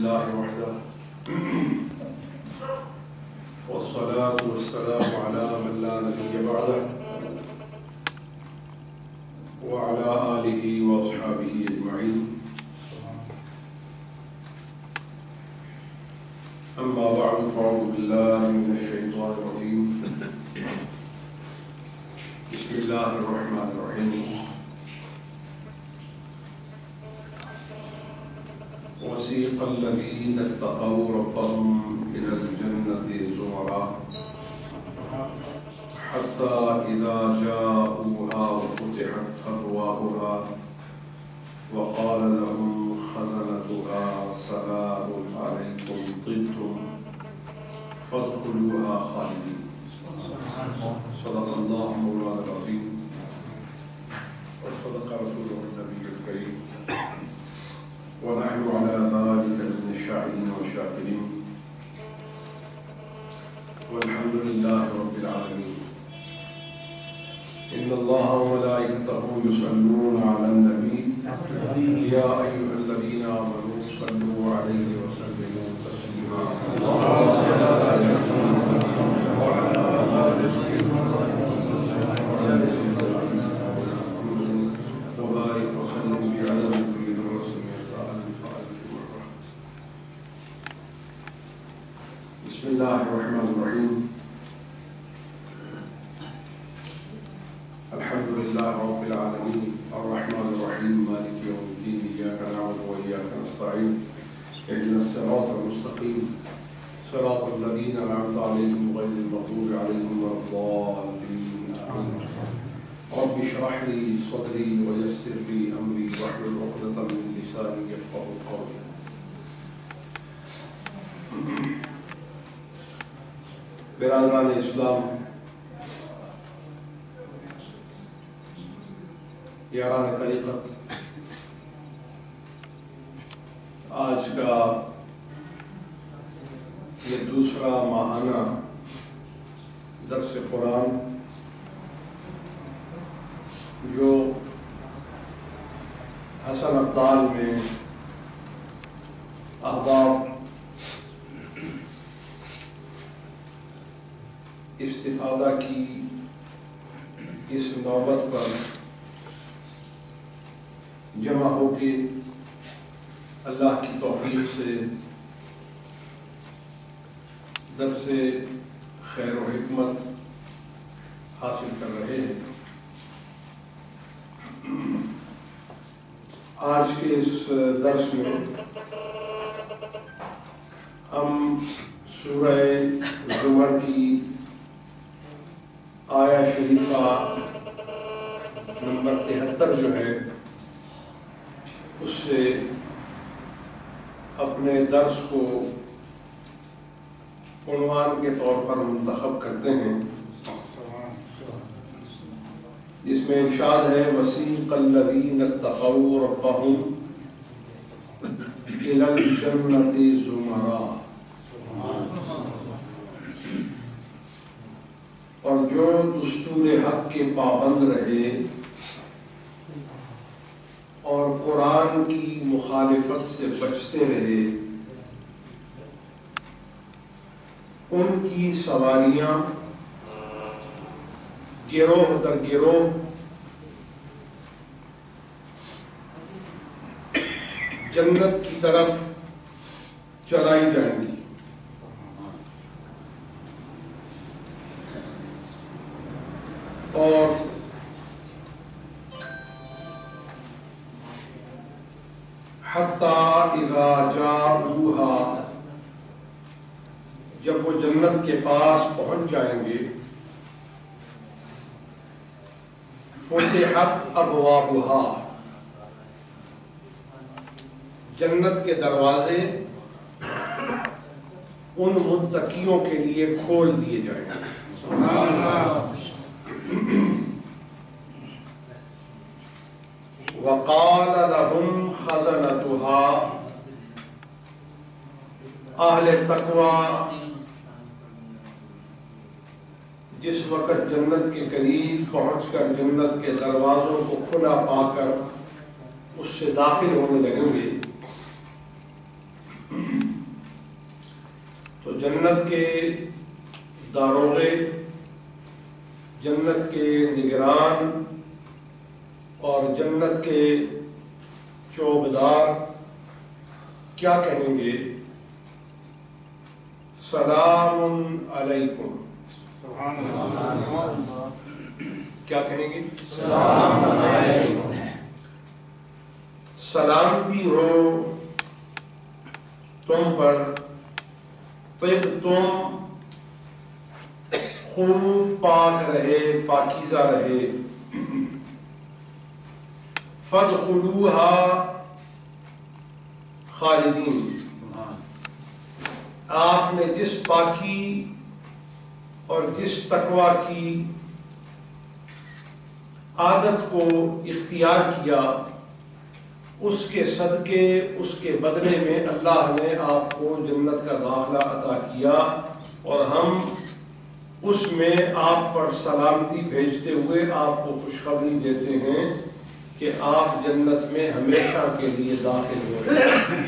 لله وحده والصلاة والسلام على من لا نبي بعده وعلى آله وأصحابه أجمعين. أما بعد فأعوذ بالله من الشيطان الرجيم. بسم الله الرحمن الرحيم. وسيق الذين اتقوا ربهم إلى الجنة زمرا حتى إذا جاءوها وفتحت أبوابها وقال لهم خزنتها سلام عليكم طبتم فادخلوها خالدين. صدق الله مولانا العظيم وصدق رسوله النبي الكريم ونحن على ذلك من الشاهدين والشاكرين والحمد لله رب العالمين. إن الله وملائكته يصلون على النبي يا أيها الذين آمنوا صلوا عليه وسلموا تسليما. اللهم صل على سيدنا وعلى آل سيدنا وبارك وسلم بعدد كل رسول بسم الله الرحمن الرحيم. الحمد لله رب العالمين الرحمن الرحيم مالك يوم الدين إياك نعبد وإياك نستعين اهدنا الصراط المستقيم صراط الذين أنعمت عليهم غير المغضوب عليهم ولا الضالين آمين. رب اشرح لي صدري ويسر لي أمري واحلل عقدة من لساني يفقهوا قولي. برادران اسلام، یاران طریقت، آج کا یہ دوسرا ماہانہ درس قرآن جو حسن ابدال میں احباب استفادہ کی اس نوبت پر جمع ہو کے اللہ کی توفیق سے درس خیر و حکمت حاصل کر رہے ہیں. آج کے اس درس میں ہم سورہ زمر کی آیا شریفہ نمبر 73 جو ہے اس سے اپنے درس کو عنوان کے طور پر منتخب کرتے ہیں، جس میں ارشاد ہے وسیق الذین اتقوا ربهم الی الجنۃ زمرا. اور جو دستور حق کے پابند رہے اور قرآن کی مخالفت سے بچتے رہے، ان کی سواریاں گروہ در گروہ جنت کی طرف چلائی جائیں گی. اور حتیٰ اذا جاؤوها، جب وہ جنت کے پاس پہنچ جائیں گے، فتحت ابوابها، جنت کے دروازے ان متقیوں کے لیے کھول دیے جائیں گے. وقال لهم خزنتها، اہل تقوی جس وقت جنت کے قریب پہنچ کر جنت کے دروازوں کو کھلا پا کر اس سے داخل ہونے لگیں گے، جنت کے داروغے، جنت کے نگران اور جنت کے چوبدار کیا کہیں گے؟ سلام علیکم. کیا کہیں گے؟ سلام علیکم. سلامتی ہو تم پر، طب تم خوب پاک رہے، پاکیزہ رہے. فادخلوها خالدین. آپ نے جس پاکی اور جس تقوی کی عادت کو اختیار کیا، اس کے صدقے، اس کے بدلے میں اللہ نے آپ کو جنت کا داخلہ عطا کیا، اور ہم اس میں آپ پر سلامتی بھیجتے ہوئے آپ کو خوشخبری دیتے ہیں کہ آپ جنت میں ہمیشہ کے لیے داخل ہو رہے ہیں.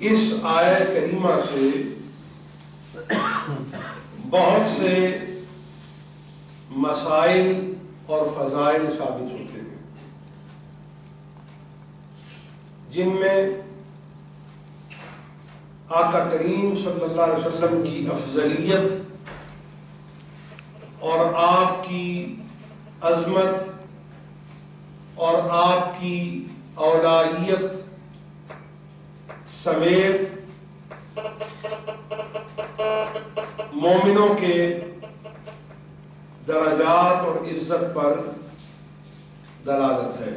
اس آیت کریمہ سے بہت سے مسائل اور فضائل ثابت ہوتے ہیں، جن میں آقا کریم صلی اللہ علیہ وسلم کی افضلیت اور آپ کی عظمت اور آپ کی اولیت سمیت مومنوں کے درجات اور عزت پر دلالت ہے.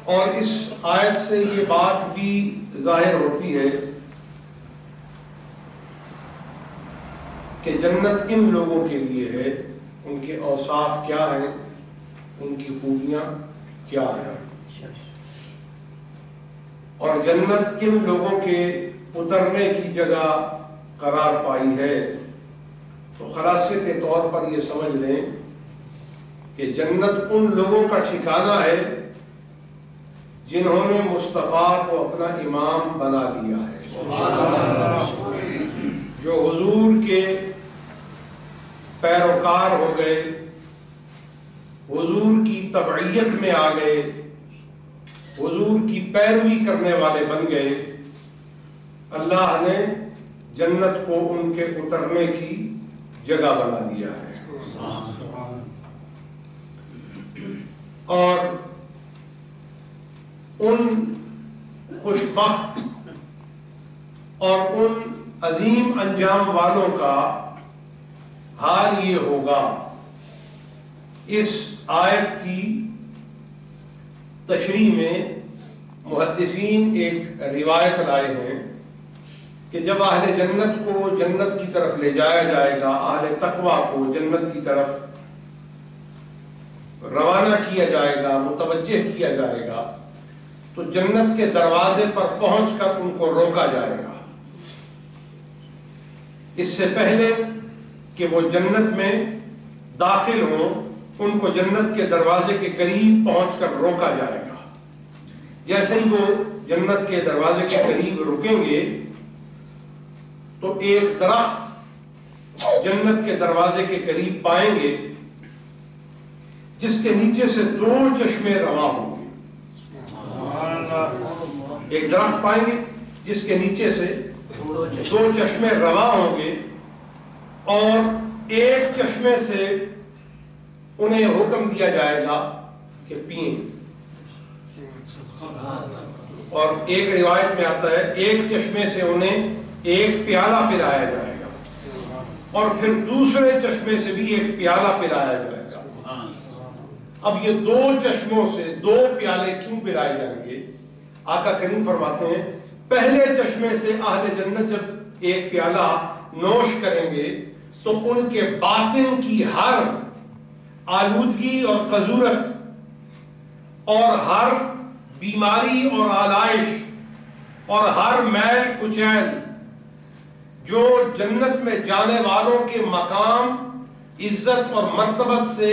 اور اس آیت سے یہ بات بھی ظاہر ہوتی ہے کہ جنت کن لوگوں کے لیے ہے، ان کے اوصاف کیا ہیں، ان کی خوبیاں کیا ہیں، اور جنت کن لوگوں کے اترنے کی جگہ قرار پائی ہے. تو خلاصے کے طور پر یہ سمجھ لیں کہ جنت ان لوگوں کا ٹھکانہ ہے جنہوں نے مصطفیٰ کو اپنا امام بنا لیا ہے، جو حضور کے پیروکار ہو گئے، حضور کی تبعیت میں آ گئے، حضور کی پیروی کرنے والے بن گئے. اللہ نے جنت کو ان کے اترنے کی جگہ بنا دیا ہے. اور ان خوشبخت اور ان عظیم انجام والوں کا حال یہ ہوگا. اس آیت کی تشریح میں محدثین ایک روایت لائے ہیں کہ جب اہل جنت کو جنت کی طرف لے جایا جائے گا، اہل تقویٰ کو جنت کی طرف روانہ کیا جائے گا، متوجہ کیا جائے گا، تو جنت کے دروازے پر پہنچ کر ان کو روکا جائے گا. اس سے پہلے کہ وہ جنت میں داخل ہوں، ان کو جنت کے دروازے کے قریب پہنچ کر روکا جائے گا. جیسے ہی وہ جنت کے دروازے کے قریب رکیں گے تو ایک درخت جنت کے دروازے کے قریب پائیں گے جس کے نیچے سے 2 چشمے رواں ہوں گے. ایک درخت پائیں گے جس کے نیچے سے 2 چشمے رواں ہوں گے، اور ایک چشمے سے انہیں حکم دیا جائے گا کہ پئیں. اور ایک روایت میں آتا ہے ایک چشمے سے انہیں ایک پیالہ پلایا جائے گا، اور پھر دوسرے چشمے سے بھی ایک پیالہ پلایا جائے گا. اب یہ 2 چشموں سے 2 پیالے کیوں پلائے جائیں گے؟ آقا کریم فرماتے ہیں پہلے چشمے سے اہل جنت جب ایک پیالہ نوش کریں گے تو ان کے باطن کی ہر آلودگی اور قذورت اور ہر بیماری اور آلائش اور ہر میل کچیل جو جنت میں جانے والوں کے مقام، عزت اور مرتبت سے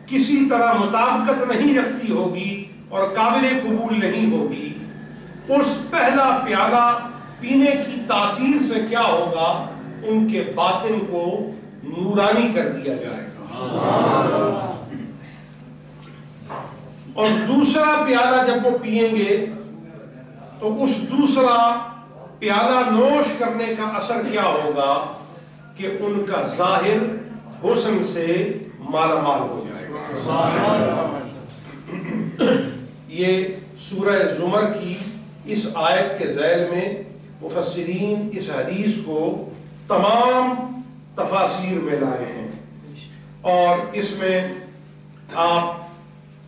کسی طرح مطابقت نہیں رکھتی ہوگی اور قابل قبول نہیں ہوگی، اس پہلا پیالہ پینے کی تاثیر سے کیا ہوگا؟ ان کے باطن کو نورانی کر دیا جائے گا۔ اور دوسرا پیالہ جب وہ پیئیں گے تو اس دوسرا پیالہ نوش کرنے کا اثر کیا ہوگا کہ ان کا ظاہر حسن سے مالا مال ہو جائے گا۔ یہ سورہ زمر کی اس آیت کے ذیل میں مفسرین اس حدیث کو تمام تفاسیر میں لائے ہیں، اور اس میں آپ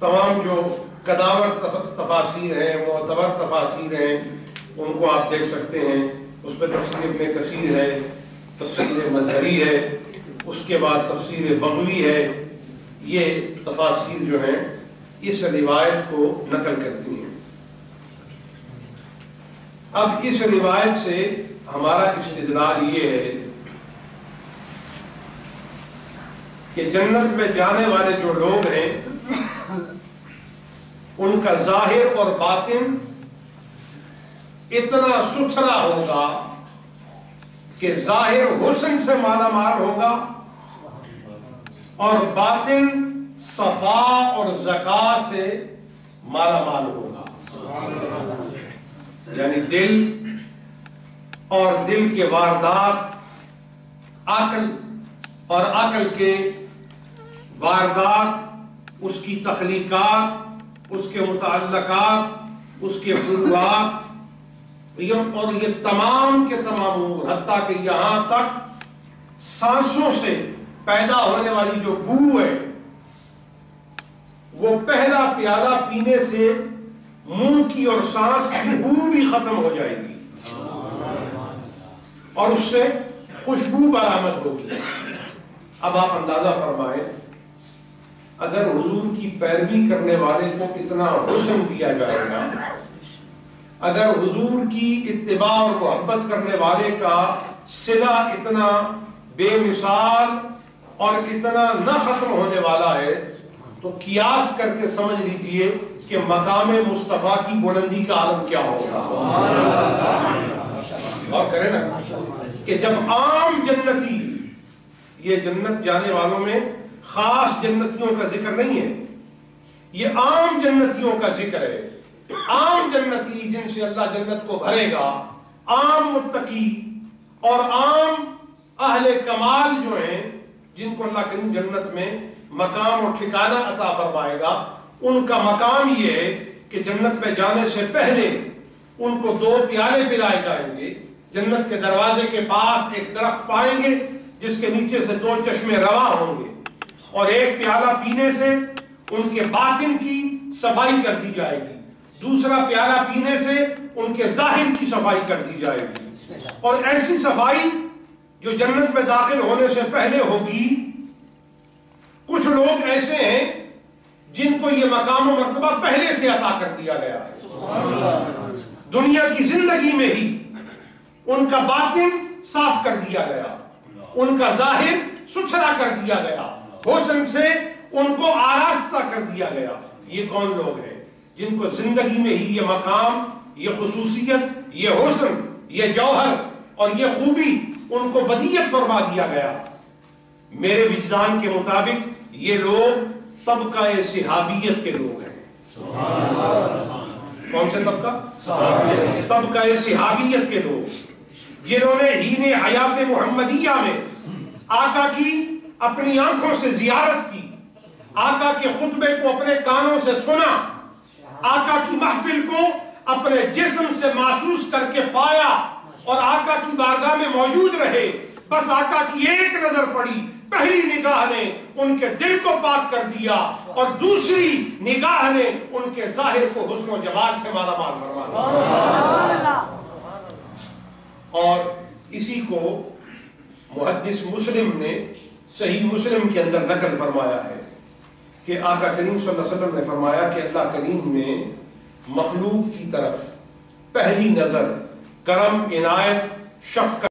تمام جو قداور تفاسیر ہیں، معتبر تفاسیر ہیں، ان کو آپ دیکھ سکتے ہیں۔ اس میں تفسیر ابن کثیر ہے، تفسیر مظہری ہے، اس کے بعد تفسیر بغوی ہے۔ یہ تفاسیر جو ہیں اس روایت کو نقل کرتی ہیں۔ اب اس روایت سے ہمارا استدلال یہ ہے کہ جنت میں جانے والے جو لوگ ہیں ان کا ظاہر اور باطن اتنا ستھرا ہوگا کہ ظاہر حسن سے مالا مال ہوگا اور باطن صفا اور زکا سے مالا مال ہوگا۔ یعنی دل اور دل کے واردات، عقل اور عقل کے واردات، اس کی تخلیقات، اس کے متعلقات، اس کے فروعات، اور یہ تمام کے تمام امور، حتیٰ کہ یہاں تک سانسوں سے پیدا ہونے والی جو بو ہے، وہ پہلا پیالہ پینے سے منہ کی اور سانس کی بو بھی ختم ہو جائے گی اور اس سے خوشبو برآمد ہوگی۔ اب آپ اندازہ فرمائیں، اگر حضور کی پیروی کرنے والے کو اتنا حسن دیا جائے گا، اگر حضور کی اتباع اور محبت کرنے والے کا صلہ اتنا بے مثال اور اتنا نہ ختم ہونے والا ہے، تو قیاس کر کے سمجھ لیجئے کہ مقام مصطفیٰ کی بلندی کا عالم کیا ہوگا۔ اور کریں نا کہ جب عام جنتی، یہ جنت جانے والوں میں خاص جنتیوں کا ذکر نہیں ہے، یہ عام جنتیوں کا ذکر ہے۔ عام جنتی جن سے اللہ جنت کو بھرے گا، عام متقی اور عام اہل کمال جو ہیں، جن کو اللہ کریم جنت میں مقام اور ٹھکانہ عطا فرمائے گا، ان کا مقام یہ ہے کہ جنت میں جانے سے پہلے ان کو 2 پیالے پلائے جائیں گے۔ جنت کے دروازے کے پاس ایک درخت پائیں گے جس کے نیچے سے 2 چشمے رواں ہوں گے، اور ایک پیالہ پینے سے ان کے باطن کی صفائی کر دی جائے گی، دوسرا پیالہ پینے سے ان کے ظاہر کی صفائی کر دی جائے گی، اور ایسی صفائی جو جنت میں داخل ہونے سے پہلے ہوگی۔ کچھ لوگ ایسے ہیں جن کو یہ مقام و مرتبہ پہلے سے عطا کر دیا گیا ہے، دنیا کی زندگی میں ہی ان کا باطن صاف کر دیا گیا، ان کا ظاہر ستھرا کر دیا گیا، حسن سے ان کو آراستہ کر دیا گیا۔ یہ کون لوگ ہیں جن کو زندگی میں ہی یہ مقام، یہ خصوصیت، یہ حسن، یہ جوہر اور یہ خوبی ان کو ودیعت فرما دیا گیا؟ میرے وجدان کے مطابق یہ لوگ طبقہ صحابیت کے لوگ ہیں۔ کون سے طبقہ؟ طبقہ صحابیت کے لوگ، جنہوں نے ہین حیات محمدیہ میں آقا کی اپنی آنکھوں سے زیارت کی، آقا کے خطبے کو اپنے کانوں سے سنا، آقا کی محفل کو اپنے جسم سے محسوس کر کے پایا، اور آقا کی بارگاہ میں موجود رہے۔ بس آقا کی ایک نظر پڑی، پہلی نگاہ نے ان کے دل کو پاک کر دیا، اور دوسری نگاہ نے ان کے ظاہر کو حسن و جمال سے مالا مال فرما دیا۔ اور اسی کو محدث مسلم نے صحیح مسلم کے اندر نقل فرمایا ہے کہ آقا کریم صلی اللہ علیہ وسلم نے فرمایا کہ اللہ کریم نے مخلوق کی طرف پہلی نظر کرم، عنایت، شفقت